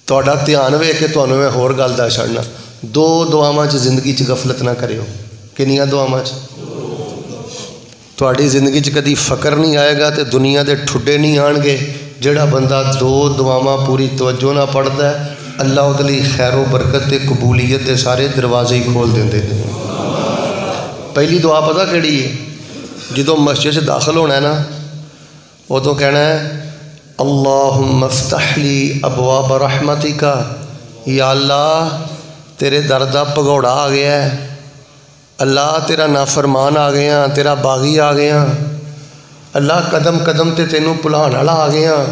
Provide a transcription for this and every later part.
ਤੁਹਾਡਾ ਧਿਆਨ ਵੇਖ ਕੇ ਤੁਹਾਨੂੰ ਮੈਂ ਹੋਰ ਗੱਲ ਦੱਸ ਛੱਡਣਾ, 2 ਦੁਆਵਾਂ 'ਚ ਜ਼ਿੰਦਗੀ 'ਚ ਗਫਲਤ ਨਾ ਕਰਿਓ। ਕਿੰਨੀਆਂ ਦੁਆਵਾਂ 'ਚ? ਤੁਹਾਡੀ ਜ਼ਿੰਦਗੀ 'ਚ ਕਦੀ ਫਕਰ ਨਹੀਂ ਆਏਗਾ ਤੇ ਦੁਨੀਆ ਦੇ ਠੁੱਡੇ ਨਹੀਂ ਆਣਗੇ। ਜਿਹੜਾ ਬੰਦਾ 2 ਦੁਆਵਾਂ ਪੂਰੀ ਤਵੱਜੋ ਨਾਲ ਪੜ੍ਹਦਾ ਹੈ, اللہ وہ لئی خیر و برکت تے قبولیت دے سارے دروازے ہی کھول دیندے نے۔ پہلی دعا پتہ کیڑی ہے؟ جدوں مسجد سے داخل ہونا ہے نا، ادوں کہنا ہے اللہم افتح لی ابواب رحمتک، یا اللہ تیرے در دا پگوڑا آ گیا ہے، اللہ تیرا نافرمان آ گیا، تیرا باغی آ گیا، اللہ قدم قدم تے تینوں بھلانے والا آ گیا،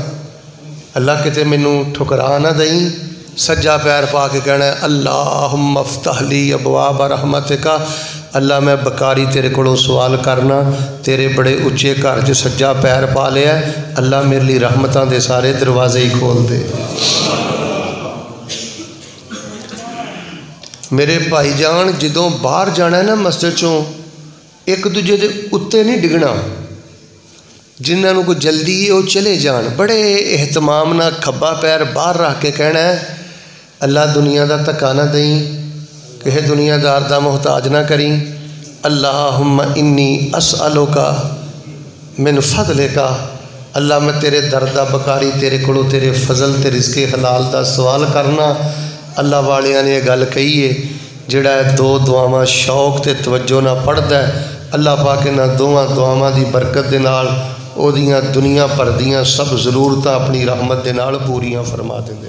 اللہ کتے مینوں ٹھکرا نہ دئیں۔ سجا پیر پا کے کہنا ہے اللہم افتح لی ابواب رحمتک، اللہ میں بکاری تیرے کولوں سوال کرنا، تیرے بڑے اچے گھر چ سجا پیر پا لیا، اللہ میرے لیے رحمتاں دے سارے دروازے ہی کھول دے۔ میرے بھائی جان، جدوں باہر جانا ہے نا مسجد چوں، ایک دوجے دے اتے نہیں ڈگنا، جنہاں نوں کوئی جلدی ہے وہ چلے جان، بڑے اہتمام نہ کھبا پیر باہر رکھ کے کہنا ہے اللہ دنیا دا دھکا نہ دیں، کہے دنیا دار دا محتاج نہ کریں، اللہم انی اسألک من فضلک، اللہ میں تیرے دردہ بکاری تیرے کولوں تیرے فضل تے رزق حلال دا سوال کرنا۔ اللہ والیاں نے یہ گل کہی ہے، جڑا ہے 2 دعاواں شوق تے توجہ نہ پڑھدا ہے، اللہ پاک نہ 2 دعاواں دی برکت دے نال او دیاں دنیا پر دیاں سب ضرورتاں اپنی رحمت دے نال پوریاں فرما دیندے۔